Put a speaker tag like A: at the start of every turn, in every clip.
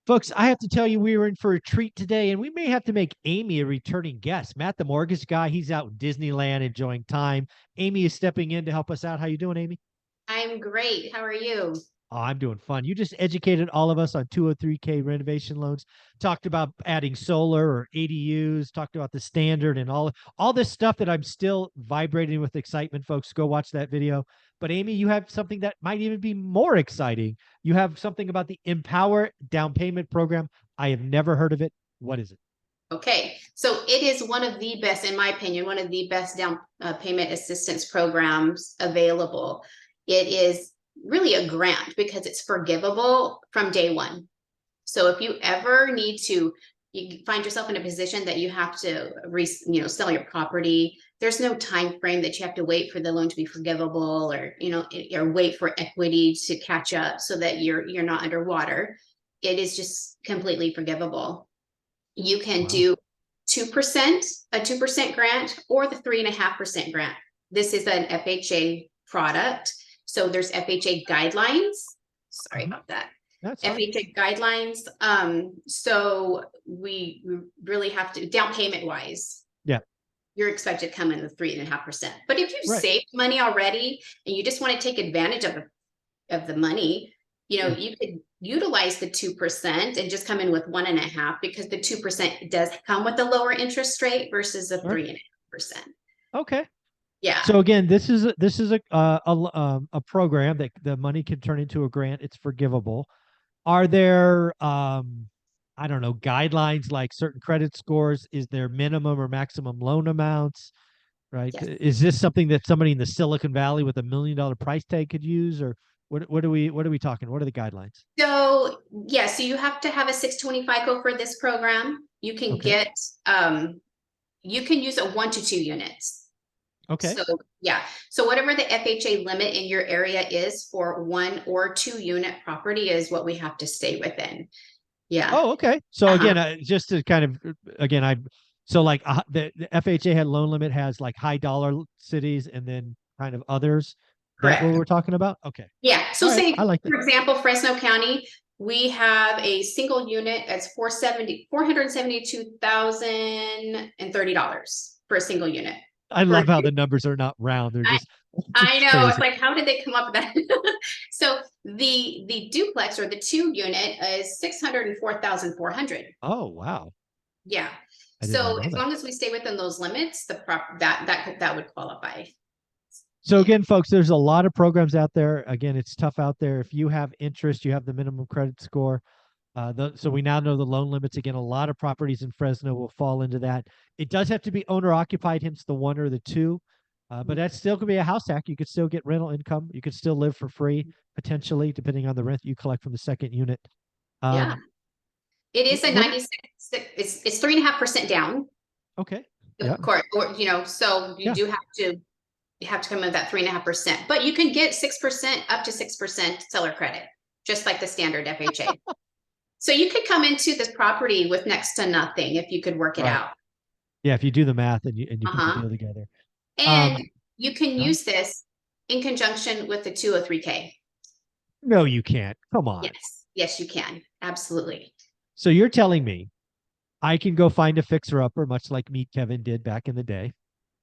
A: Folks, I have to tell you, we were in for a treat today, and we may have to make Amy a returning guest. Matt, the mortgage guy, he's out in Disneyland enjoying time. Amy is stepping in to help us out. How you doing, Amy?
B: I'm great. How are you?
A: Oh, I'm doing fun. You just educated all of us on 203K renovation loans, talked about adding solar or ADUs, talked about the standard and all this stuff that I'm still vibrating with excitement, folks. Go watch that video. But Amy, you have something that might even be more exciting. You have something about the Empower down payment program. I have never heard of it. What is it?
B: Okay, so it is one of the best, in my opinion, one of the best down payment assistance programs available. It is really a grant because it's forgivable from day one. So if you ever need to, you find yourself in a position that you have to, sell your property. There's no time frame that you have to wait for the loan to be forgivable, or wait for equity to catch up so that you're not underwater. It is just completely forgivable. You can
A: Wow.
B: do 2%, a 2% grant, or the 3.5% grant. This is an FHA product. So there's FHA guidelines. Sorry about that.
A: That's fine.
B: FHA guidelines. So we really have to, down payment wise,
A: Yeah.
B: you're expected to come in with 3.5%. But if you've
A: Right.
B: saved money already and you just want to take advantage of the money,
A: Yeah.
B: you could utilize the 2% and just come in with 1.5%, because the 2% does come with a lower interest rate versus a
A: All right.
B: 3.5%.
A: Okay.
B: Yeah.
A: So again, this is a program that the money can turn into a grant. It's forgivable. Are there I don't know, guidelines like certain credit scores? Is there minimum or maximum loan amounts? Right?
B: Yes.
A: Is this something that somebody in the Silicon Valley with $1 million price tag could use, or what are we talking? What are the guidelines?
B: So yeah, so you have to have a 620 FICO for this program. You can
A: Okay.
B: get you can use a 1 to 2 units.
A: Okay.
B: So yeah, so whatever the FHA limit in your area is for 1 or 2 unit property is what we have to stay within. Yeah.
A: Oh, okay. So
B: Uh-huh.
A: again, just to kind of again, so like the FHA had loan limit has like high dollar cities and then kind of others. That what
B: Correct.
A: we're talking about? Okay.
B: Yeah. So
A: All right.
B: say,
A: I like that.
B: for example, Fresno County, we have a single unit that's $472,030 for a single unit.
A: I
B: For
A: love how the numbers are not round. They're
B: I,
A: just
B: I
A: it's
B: know, it's
A: crazy.
B: like, how did they come up with that? So the duplex or the 2 unit is 604,400.
A: Oh, wow.
B: Yeah.
A: I did not
B: So
A: know
B: as
A: that.
B: long as we stay within those limits, that would qualify.
A: So
B: Yeah.
A: again, folks, there's a lot of programs out there. Again, it's tough out there. If you have interest, you have the minimum credit score. So we now know the loan limits. Again, a lot of properties in Fresno will fall into that. It does have to be owner occupied, hence the 1 or the 2. But that still could be a house hack. You could still get rental income. You could still live for free, potentially, depending on the rent you collect from the second unit.
B: Yeah.
A: Um,
B: It is a
A: what?
B: 96, it's 3.5% down.
A: Okay. Yeah.
B: Of course, or so
A: Yeah.
B: you have to come in with that 3.5%, but you can get 6%, up to 6% seller credit, just like the standard FHA. So you could come into this property with next to nothing if you could work it
A: Right.
B: out.
A: Yeah. If you do the math and you put the
B: Uh-huh.
A: deal together.
B: And
A: Um,
B: you can
A: huh?
B: use this in conjunction with the 203K.
A: No, you can't. Come on.
B: Yes. Yes, you can. Absolutely.
A: So you're telling me I can go find a fixer upper, much like Meet Kevin did back in the day,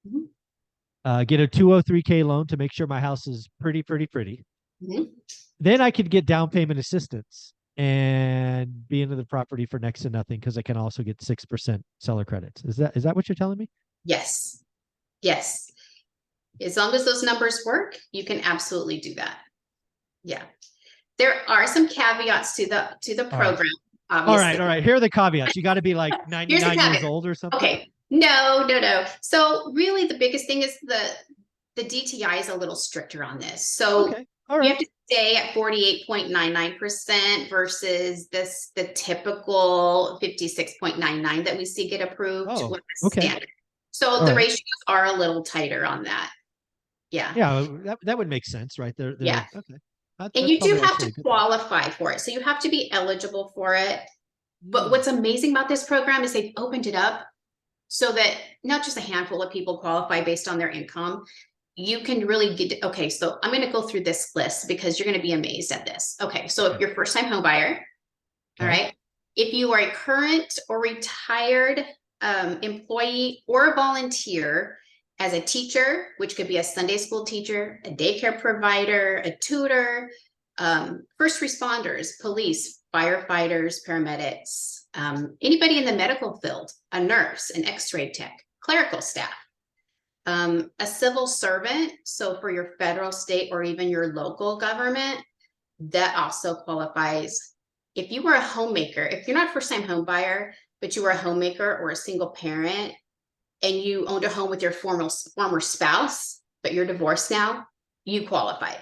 B: Mhm.
A: get a 203K loan to make sure my house is pretty, pretty, pretty.
B: Mhm.
A: Then I could get down payment assistance and be into the property for next to nothing because I can also get 6% seller credits. Is that what you're telling me?
B: Yes. Yes. As long as those numbers work, you can absolutely do that. Yeah. There are some caveats to the
A: All right.
B: program,
A: All right.
B: obviously.
A: All right. Here are the caveats. You got to be like
B: Here's the
A: 99 years
B: caveat.
A: old or something.
B: Okay. No, no, no. So really the biggest thing is the DTI is a little stricter on this. So
A: Okay. All
B: you
A: right.
B: have to stay at 48.99% versus the typical 56.99 that we see get approved
A: Oh,
B: with the
A: okay.
B: standard. So
A: All
B: the
A: right.
B: ratios are a little tighter on that. Yeah.
A: Yeah. That would make sense, right? They're
B: Yeah.
A: okay.
B: And
A: That's
B: you do
A: probably
B: have
A: actually
B: to
A: a good thing.
B: qualify for it. So you have to be eligible for it. But
A: Hmm.
B: what's amazing about this program is they've opened it up so that not just a handful of people qualify based on their income. You can really get, okay, so I'm going to go through this list because you're going to be amazed at this. Okay, so if
A: Okay.
B: you're first time home buyer, all
A: Okay.
B: right, If you are a current or retired employee or a volunteer as a teacher, which could be a Sunday school teacher, a daycare provider, a tutor, first responders, police, firefighters, paramedics, anybody in the medical field, a nurse, an x-ray tech, clerical staff, a civil servant, so for your federal, state, or even your local government, that also qualifies. If you were a homemaker, if you're not a first-time home buyer, but you were a homemaker or a single parent, and you owned a home with your former spouse, but you're divorced now, you qualify.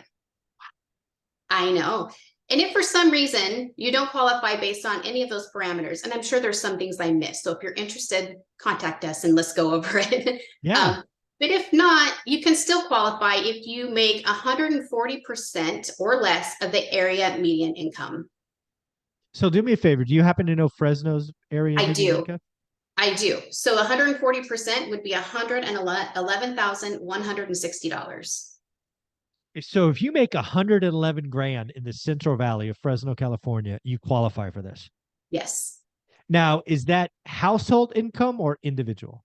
B: I know. And if for some reason you don't qualify based on any of those parameters, and I'm sure there's some things I missed. So if you're interested, contact us and let's go over it.
A: Yeah.
B: But if not, you can still qualify if you make 140% or less of the area median income.
A: So do me a favor. Do you happen to know Fresno's area
B: I
A: median
B: do.
A: income?
B: I do. So 140% would be $111,160.
A: So if you make 111 grand in the Central Valley of Fresno, California, you qualify for this.
B: Yes.
A: Now, is that household income or individual?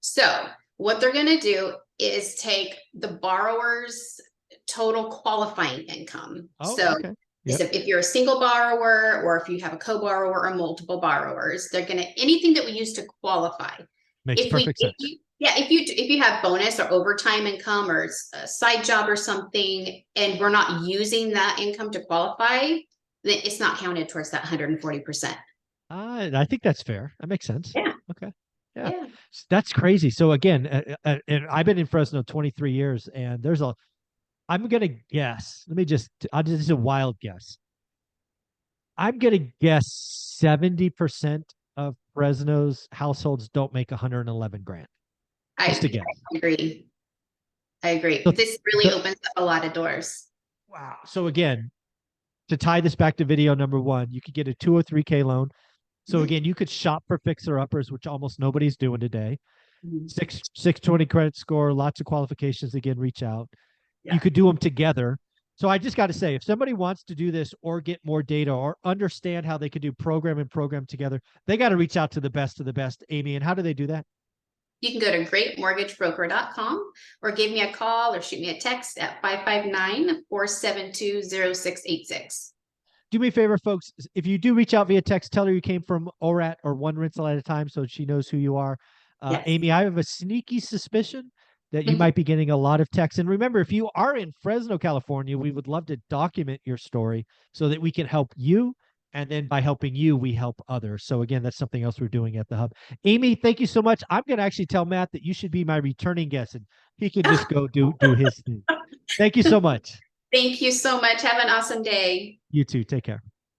B: So what they're going to do is take the borrower's total qualifying income.
A: Oh,
B: so
A: okay. Yep.
B: if you're a single borrower, or if you have a co-borrower or multiple borrowers, they're going to, anything that we use to qualify.
A: Makes perfect sense.
B: If you have bonus or overtime income or a side job or something, and we're not using that income to qualify, then it's not counted towards that 140%.
A: I think that's fair. That makes sense.
B: Yeah.
A: Okay. Yeah. That's crazy. So again, and I've been in Fresno 23 years, and I'm going to guess, I'll just a wild guess. I'm going to guess 70% of Fresno's households don't make 111 grand. Just a guess.
B: I agree.
A: So,
B: this really opens up a lot of doors.
A: Wow. So again, to tie this back to video number one, you could get a 203K loan. So again, you could shop for fixer-uppers, which almost nobody's doing today. 620 credit score, lots of qualifications. Again, reach out. Yeah. You could do them together. So I just got to say, if somebody wants to do this or get more data or understand how they could do program together, they got to reach out to the best of the best. Amy, and how do they do that?
B: You can go to greatmortgagebroker.com or give me a call or shoot me a text at 559-472-0686.
A: Do me a favor, folks. If you do reach out via text, tell her you came from ORAT or One Rental at a Time so she knows who you are. Yes. Amy, I have a sneaky suspicion that you might be getting a lot of texts. And remember, if you are in Fresno, California, we would love to document your story so that we can help you. And then by helping you, we help others. So again, that's something else we're doing at the Hub. Amy, thank you so much. I'm going to actually tell Matt that you should be my returning guest, and he can just go do his thing. Thank you so much.
B: Thank you so much. Have an awesome day.
A: You too. Take care.